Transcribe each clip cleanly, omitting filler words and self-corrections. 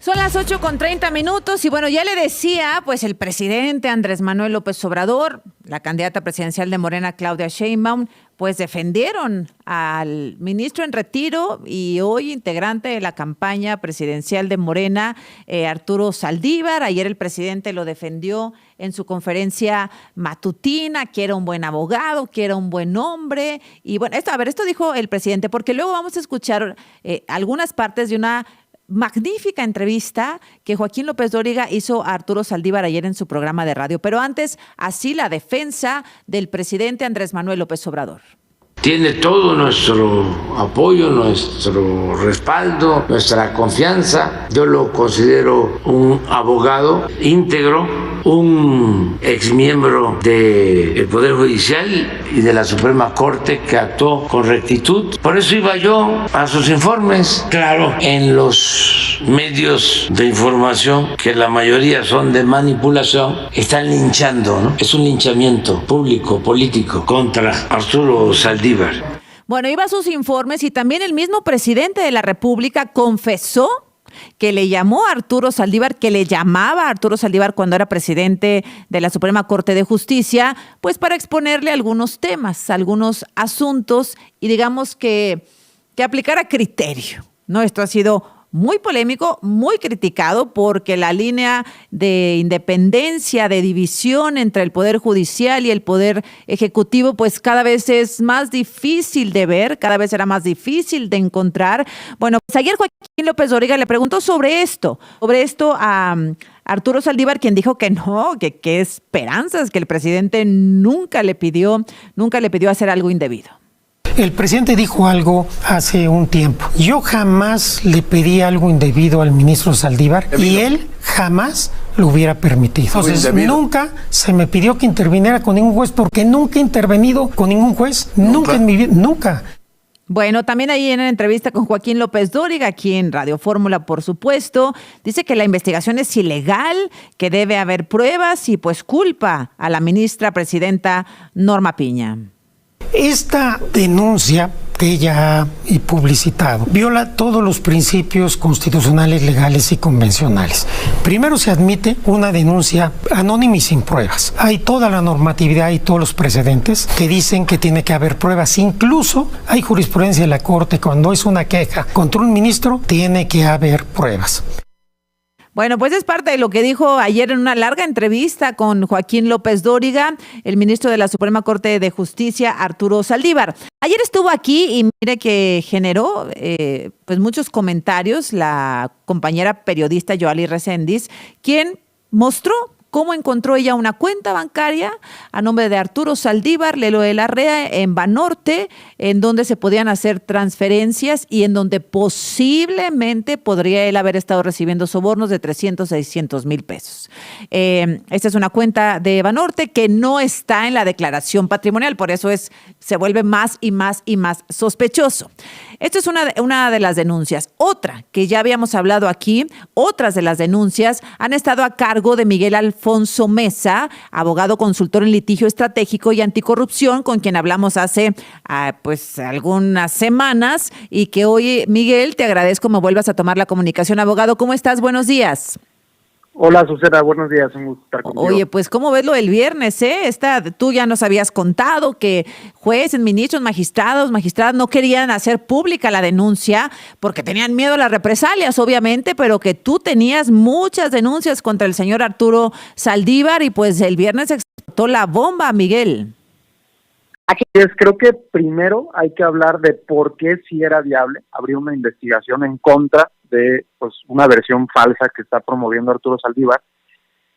Son las 8:30 y bueno, ya le decía, pues el presidente Andrés Manuel López Obrador, la candidata presidencial de Morena, Claudia Sheinbaum, pues defendieron al ministro en retiro y hoy integrante de la campaña presidencial de Morena, Arturo Saldívar. Ayer el presidente lo defendió en su conferencia matutina, que era un buen abogado, que era un buen hombre. Y bueno, esto dijo el presidente, porque luego vamos a escuchar algunas partes de una magnífica entrevista que Joaquín López Dóriga hizo a Arturo Saldívar ayer en su programa de radio. Pero antes, así la defensa del presidente Andrés Manuel López Obrador. Tiene todo nuestro apoyo, nuestro respaldo, nuestra confianza. Yo lo considero un abogado íntegro, un exmiembro del Poder Judicial y de la Suprema Corte que actuó con rectitud. Por eso iba yo a sus informes. Claro, en los medios de información, que la mayoría son de manipulación, están linchando, ¿no? Es un linchamiento público, político, contra Arturo Saldívar. Bueno, iba a sus informes y también el mismo presidente de la República confesó que le llamó a Arturo Saldívar, que le llamaba a Arturo Saldívar cuando era presidente de la Suprema Corte de Justicia, pues para exponerle algunos temas, algunos asuntos y digamos que aplicara criterio, ¿no? Esto ha sido muy polémico, muy criticado porque la línea de independencia, de división entre el Poder Judicial y el Poder Ejecutivo, pues cada vez es más difícil de ver, cada vez era más difícil de encontrar. Bueno, pues ayer Joaquín López Dóriga le preguntó sobre esto a Arturo Saldívar, quien dijo que no, que qué esperanzas, que el presidente nunca le pidió hacer algo indebido. El presidente dijo algo hace un tiempo. Yo jamás le pedí algo indebido al ministro Saldívar y él jamás lo hubiera permitido. Entonces, nunca se me pidió que interviniera con ningún juez porque nunca he intervenido con ningún juez. Nunca en mi vida, nunca. Bueno, también ahí en la entrevista con Joaquín López Dóriga, aquí en Radio Fórmula, por supuesto, dice que la investigación es ilegal, que debe haber pruebas y pues culpa a la ministra presidenta Norma Piña. Esta denuncia que ella ha publicitado viola todos los principios constitucionales, legales y convencionales. Primero, se admite una denuncia anónima y sin pruebas. Hay toda la normatividad y todos los precedentes que dicen que tiene que haber pruebas. Incluso hay jurisprudencia de la Corte, cuando es una queja contra un ministro, tiene que haber pruebas. Bueno, pues es parte de lo que dijo ayer en una larga entrevista con Joaquín López Dóriga, el ministro de la Suprema Corte de Justicia, Arturo Saldívar. Ayer estuvo aquí y mire que generó pues muchos comentarios la compañera periodista Yoali Reséndiz, quien mostró cómo encontró ella una cuenta bancaria a nombre de Arturo Saldívar, Lelo de la Rea, en Banorte, en donde se podían hacer transferencias y en donde posiblemente podría él haber estado recibiendo sobornos de 300, 600 mil pesos. Esta es una cuenta de Banorte que no está en la declaración patrimonial, por eso se vuelve más y más y más sospechoso. Esto es una de las denuncias. Otra, que ya habíamos hablado aquí, otras de las denuncias han estado a cargo de Miguel Alfonso Mesa, abogado consultor en litigio estratégico y anticorrupción, con quien hablamos hace pues algunas semanas y que hoy, Miguel, te agradezco me vuelvas a tomar la comunicación. Abogado, ¿cómo estás? Buenos días. Hola, Susana, buenos días, un gusto estar contigo. Oye, pues, ¿cómo ves lo del viernes, tú ya nos habías contado que jueces, ministros, magistradas no querían hacer pública la denuncia porque tenían miedo a las represalias, obviamente, pero que tú tenías muchas denuncias contra el señor Arturo Saldívar y pues el viernes explotó la bomba, Miguel. Aquí creo que primero hay que hablar de por qué sí era viable abrir una investigación en contra de pues una versión falsa que está promoviendo Arturo Saldívar.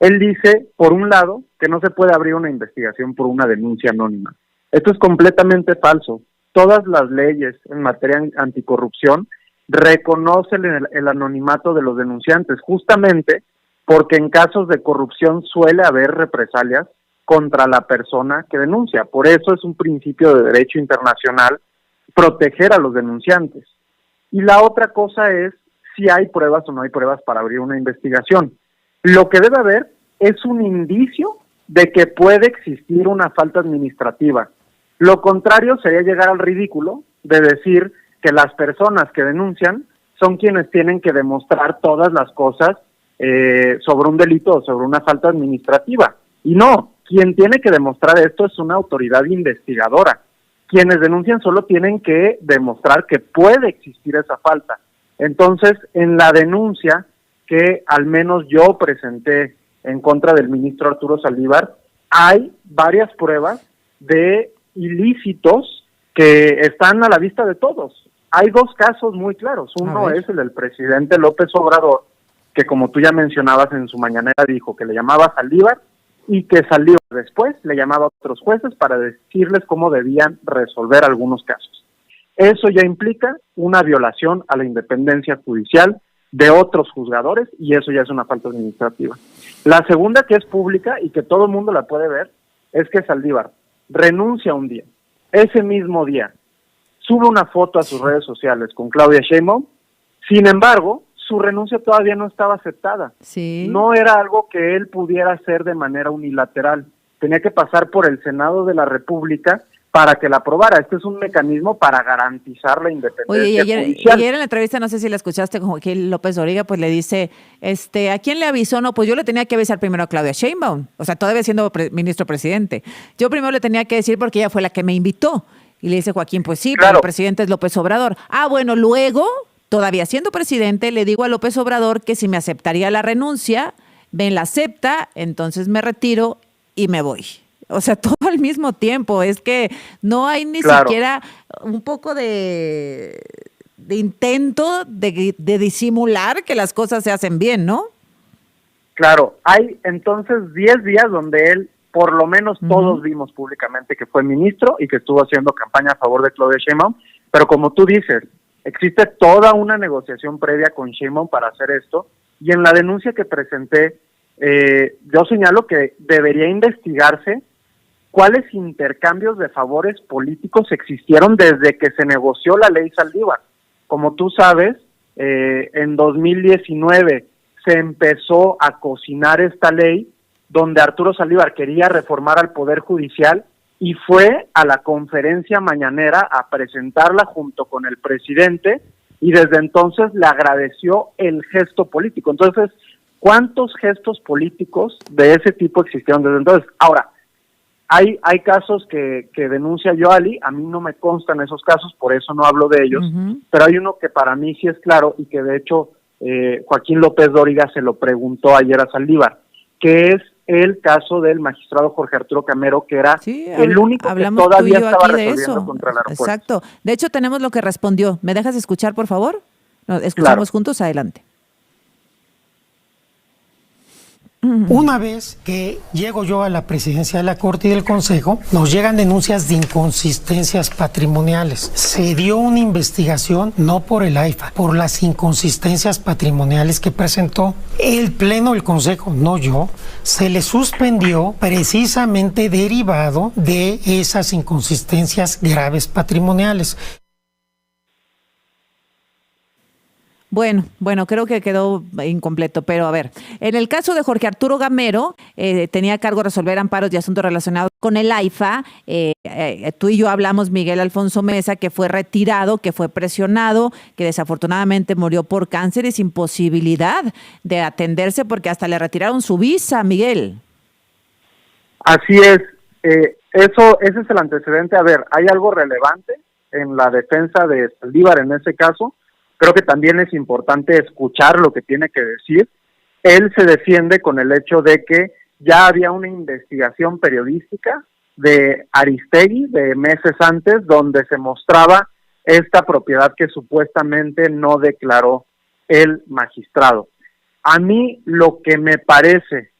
Él dice, por un lado, que no se puede abrir una investigación por una denuncia anónima. Esto es completamente falso. Todas las leyes en materia anticorrupción reconocen el anonimato de los denunciantes, justamente porque en casos de corrupción suele haber represalias contra la persona que denuncia. Por eso es un principio de derecho internacional proteger a los denunciantes. Y la otra cosa es si hay pruebas o no hay pruebas para abrir una investigación. Lo que debe haber es un indicio de que puede existir una falta administrativa. Lo contrario sería llegar al ridículo de decir que las personas que denuncian son quienes tienen que demostrar todas las cosas sobre un delito o sobre una falta administrativa. Y no, quien tiene que demostrar esto es una autoridad investigadora. Quienes denuncian solo tienen que demostrar que puede existir esa falta. Entonces, en la denuncia que al menos yo presenté en contra del ministro Arturo Saldívar, hay varias pruebas de ilícitos que están a la vista de todos. Hay dos casos muy claros. Uno es el del presidente López Obrador, que como tú ya mencionabas en su mañanera dijo que le llamaba Saldívar y que Saldívar después le llamaba a otros jueces para decirles cómo debían resolver algunos casos. Eso ya implica una violación a la independencia judicial de otros juzgadores y eso ya es una falta administrativa. La segunda, que es pública y que todo el mundo la puede ver, es que Saldívar renuncia un día. Ese mismo día sube una foto a sus redes sociales con Claudia Sheinbaum. Sin embargo, su renuncia todavía no estaba aceptada. Sí. No era algo que él pudiera hacer de manera unilateral. Tenía que pasar por el Senado de la República para que la aprobara. Este es un mecanismo para garantizar la independencia judicial. Ayer en la entrevista, no sé si la escuchaste con Joaquín López Dóriga, pues le dice, ¿a quién le avisó? No, pues yo le tenía que avisar primero a Claudia Sheinbaum, o sea, todavía siendo ministro presidente. Yo primero le tenía que decir porque ella fue la que me invitó. Y le dice Joaquín, pues sí, claro, pero el presidente es López Obrador. Ah, bueno, luego, todavía siendo presidente, le digo a López Obrador que si me aceptaría la renuncia, ven, la acepta, entonces me retiro y me voy. O sea, todo al mismo tiempo. Es que no hay ni siquiera un poco de intento de disimular que las cosas se hacen bien, ¿no? Claro, hay entonces 10 días donde él, por lo menos todos vimos públicamente que fue ministro y que estuvo haciendo campaña a favor de Claudia Sheinbaum, pero como tú dices, existe toda una negociación previa con Sheinbaum para hacer esto, y en la denuncia que presenté, yo señalo que debería investigarse cuáles intercambios de favores políticos existieron desde que se negoció la ley Saldívar. Como tú sabes, en 2019 se empezó a cocinar esta ley donde Arturo Saldívar quería reformar al Poder Judicial y fue a la conferencia mañanera a presentarla junto con el presidente y desde entonces le agradeció el gesto político. Entonces, ¿cuántos gestos políticos de ese tipo existieron desde entonces? Ahora, hay casos que denuncia Yoali, a mí no me constan esos casos, por eso no hablo de ellos, pero hay uno que para mí sí es claro y que de hecho Joaquín López Dóriga se lo preguntó ayer a Saldívar, que es el caso del magistrado Jorge Arturo Camero, que era el único que todavía estaba resolviendo contra el aeropuerto. Exacto. De hecho, tenemos lo que respondió. ¿Me dejas escuchar, por favor? Escuchamos juntos, adelante. Una vez que llego yo a la presidencia de la Corte y del Consejo, nos llegan denuncias de inconsistencias patrimoniales. Se dio una investigación, no por el AIFA, por las inconsistencias patrimoniales que presentó el Pleno del Consejo, no yo. Se le suspendió precisamente derivado de esas inconsistencias graves patrimoniales. Bueno, creo que quedó incompleto, pero a ver, en el caso de Jorge Arturo Gamero, tenía a cargo resolver amparos y asuntos relacionados con el AIFA. Tú y yo hablamos, Miguel Alfonso Mesa, que fue retirado, que fue presionado, que desafortunadamente murió por cáncer y sin posibilidad de atenderse porque hasta le retiraron su visa, Miguel. Así es, ese es el antecedente. A ver, hay algo relevante en la defensa de Saldívar en ese caso. Creo que también es importante escuchar lo que tiene que decir. Él se defiende con el hecho de que ya había una investigación periodística de Aristegui de meses antes donde se mostraba esta propiedad que supuestamente no declaró el magistrado. A mí lo que me parece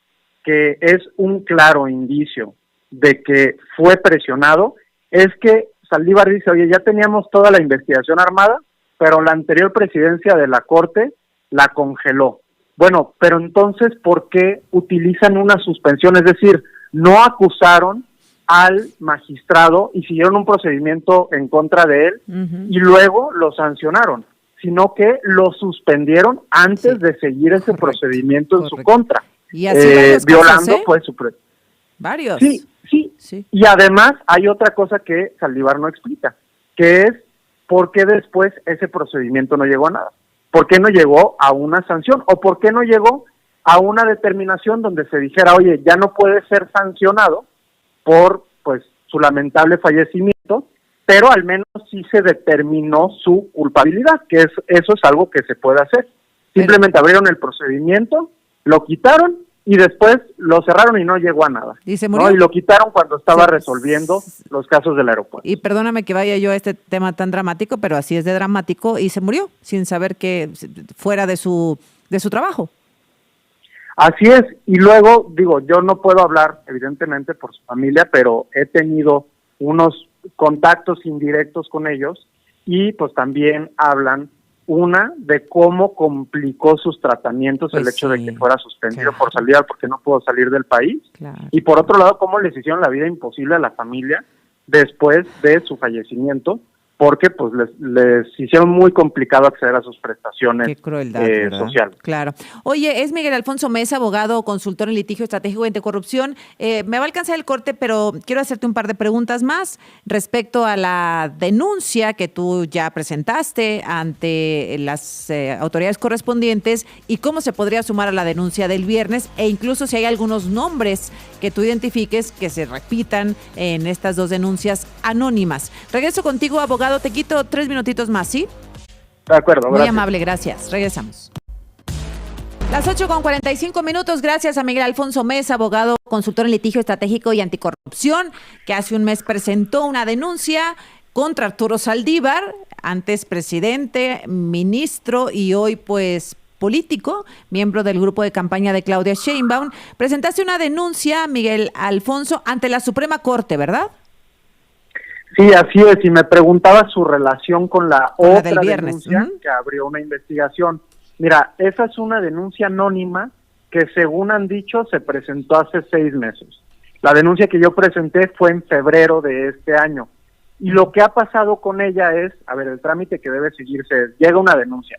que es un claro indicio de que fue presionado es que Saldívar dice, oye, ya teníamos toda la investigación armada, pero la anterior presidencia de la Corte la congeló. Bueno, pero entonces, ¿por qué utilizan una suspensión? Es decir, no acusaron al magistrado y siguieron un procedimiento en contra de él y luego lo sancionaron, sino que lo suspendieron antes de seguir ese procedimiento en su contra, y así violando pues su... Varios. Sí. Y además hay otra cosa que Saldívar no explica, que es ¿por qué después ese procedimiento no llegó a nada? ¿por qué no llegó a una sanción? ¿O por qué no llegó a una determinación donde se dijera, oye, ya no puede ser sancionado por pues su lamentable fallecimiento, pero al menos sí se determinó su culpabilidad, que eso es algo que se puede hacer? Simplemente abrieron el procedimiento, lo quitaron y después lo cerraron y no llegó a nada. ¿Y se murió? ¿No? Y lo quitaron cuando estaba resolviendo los casos del aeropuerto. Y perdóname que vaya yo a este tema tan dramático, pero así es de dramático, y se murió sin saber que fuera de su trabajo. Así es, y luego, digo, yo no puedo hablar evidentemente por su familia, pero he tenido unos contactos indirectos con ellos y pues también hablan de cómo complicó sus tratamientos pues el hecho de que fuera suspendido por salida porque no pudo salir del país, y por otro lado cómo les hicieron la vida imposible a la familia después de su fallecimiento, porque pues les hicieron muy complicado acceder a sus prestaciones. Qué crueldad, sociales. Claro. Oye, es Miguel Alfonso Mesa, abogado, consultor en litigio estratégico y anticorrupción. Me va a alcanzar el corte, pero quiero hacerte un par de preguntas más respecto a la denuncia que tú ya presentaste ante las autoridades correspondientes y cómo se podría sumar a la denuncia del viernes, e incluso si hay algunos nombres que tú identifiques que se repitan en estas dos denuncias anónimas. Regreso contigo, abogado. Te quito 3 minutitos más, ¿sí? De acuerdo, gracias. Muy amable, gracias. Regresamos. Las 8:45. Gracias a Miguel Alfonso Mesa, abogado, consultor en litigio estratégico y anticorrupción, que hace un mes presentó una denuncia contra Arturo Saldívar, antes presidente, ministro y hoy pues político, miembro del grupo de campaña de Claudia Sheinbaum. Presentaste una denuncia, Miguel Alfonso, ante la Suprema Corte, ¿verdad? Sí, así es, y me preguntaba su relación con la otra del viernes. denuncia que abrió una investigación. Mira, esa es una denuncia anónima que, según han dicho, se presentó hace 6 meses. La denuncia que yo presenté fue en febrero de este año. Y lo que ha pasado con ella es, a ver, el trámite que debe seguirse es, llega una denuncia,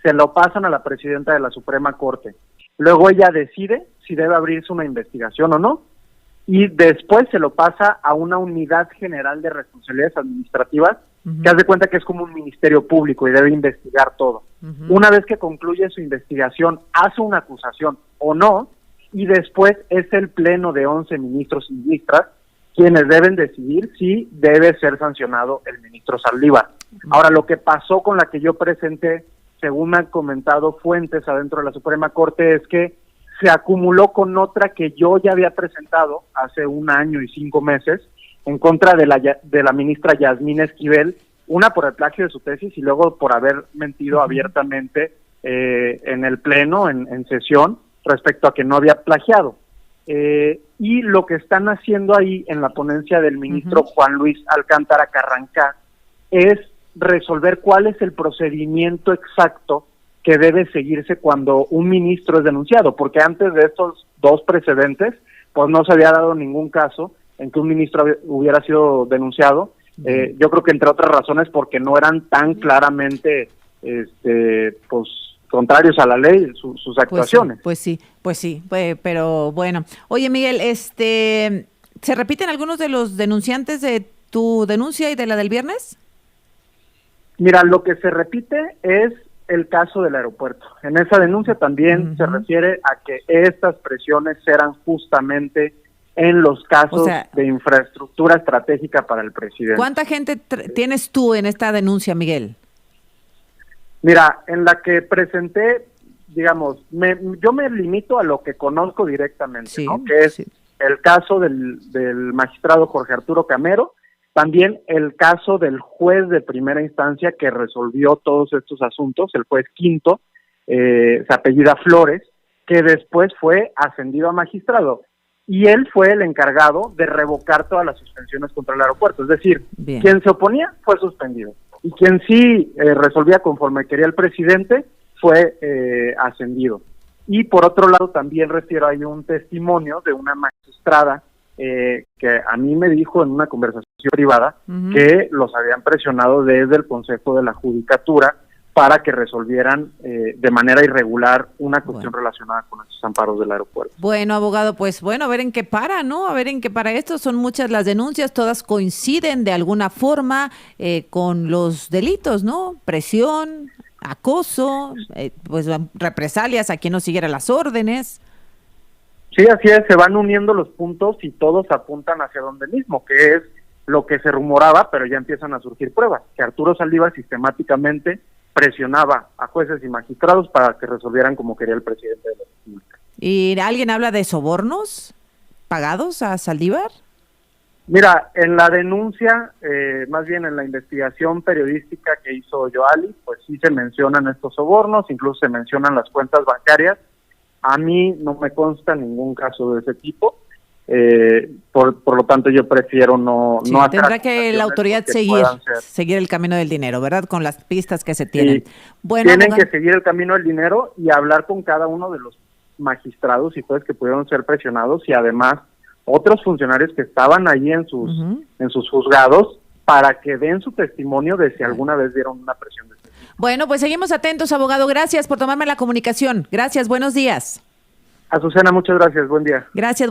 se lo pasan a la presidenta de la Suprema Corte, luego ella decide si debe abrirse una investigación o no, y después se lo pasa a una unidad general de responsabilidades administrativas, que haz de cuenta que es como un ministerio público y debe investigar todo. Una vez que concluye su investigación, hace una acusación o no, y después es el pleno de 11 ministros y ministras quienes deben decidir si debe ser sancionado el ministro Saldívar. Ahora, lo que pasó con la que yo presenté, según me han comentado fuentes adentro de la Suprema Corte, es que se acumuló con otra que yo ya había presentado hace 1 año y 5 meses en contra de la ministra Yasmín Esquivel, una por el plagio de su tesis y luego por haber mentido abiertamente en el pleno, en sesión, respecto a que no había plagiado. Y lo que están haciendo ahí en la ponencia del ministro Juan Luis Alcántara Carrancá es resolver cuál es el procedimiento exacto que debe seguirse cuando un ministro es denunciado, porque antes de estos 2 precedentes, pues no se había dado ningún caso en que un ministro hubiera sido denunciado. Yo creo que entre otras razones porque no eran tan claramente pues contrarios a la ley sus actuaciones. Pues sí, pero bueno. Oye, Miguel, ¿se repiten algunos de los denunciantes de tu denuncia y de la del viernes? Mira, lo que se repite es el caso del aeropuerto. En esa denuncia también se refiere a que estas presiones eran justamente en los casos de infraestructura estratégica para el presidente. ¿Cuánta gente tienes tú en esta denuncia, Miguel? Mira, en la que presenté, digamos, yo me limito a lo que conozco directamente, ¿no? Que es el caso del magistrado Jorge Arturo Camero, también el caso del juez de primera instancia que resolvió todos estos asuntos, el juez Quinto, se apellida Flores, que después fue ascendido a magistrado. Y él fue el encargado de revocar todas las suspensiones contra el aeropuerto. Es decir, quien se oponía fue suspendido. Y quien sí resolvía conforme quería el presidente fue ascendido. Y por otro lado también refiero ahí un testimonio de una magistrada que a mí me dijo en una conversación privada que los habían presionado desde el Consejo de la Judicatura para que resolvieran de manera irregular una cuestión relacionada con estos amparos del aeropuerto. Bueno, abogado, pues bueno, a ver en qué para, ¿no? A ver en qué para esto. Son muchas las denuncias, todas coinciden de alguna forma con los delitos, ¿no? Presión, acoso, pues represalias a quien no siguiera las órdenes. Sí, así es, se van uniendo los puntos y todos apuntan hacia donde mismo, que es lo que se rumoraba, pero ya empiezan a surgir pruebas, que Arturo Saldívar sistemáticamente presionaba a jueces y magistrados para que resolvieran como quería el presidente de la República. ¿Y alguien habla de sobornos pagados a Saldívar? Mira, en la denuncia, más bien en la investigación periodística que hizo Yoali, pues sí se mencionan estos sobornos, incluso se mencionan las cuentas bancarias. A mí no me consta ningún caso de ese tipo, por lo tanto yo prefiero no hacer. Tendrá que la autoridad seguir el camino del dinero, ¿verdad? Con las pistas que se tienen. Sí, bueno, tienen que seguir el camino del dinero y hablar con cada uno de los magistrados y jueces que pudieron ser presionados y además otros funcionarios que estaban allí en sus juzgados para que den su testimonio de si alguna vez dieron una presión de este tipo. Bueno, pues seguimos atentos, abogado. Gracias por tomarme la comunicación. Gracias, buenos días. Azucena, muchas gracias. Buen día. Gracias.